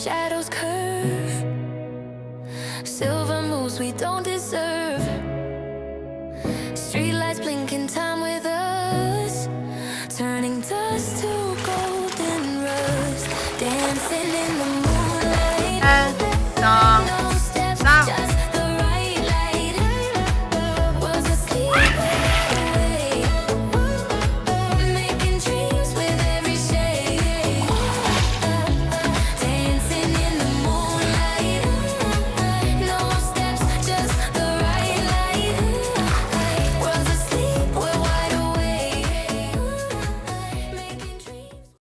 shadows curve, silver moves we don't deserve. Streetlights blinking time with us, turning dust to golden rust, dancing in the moonlight.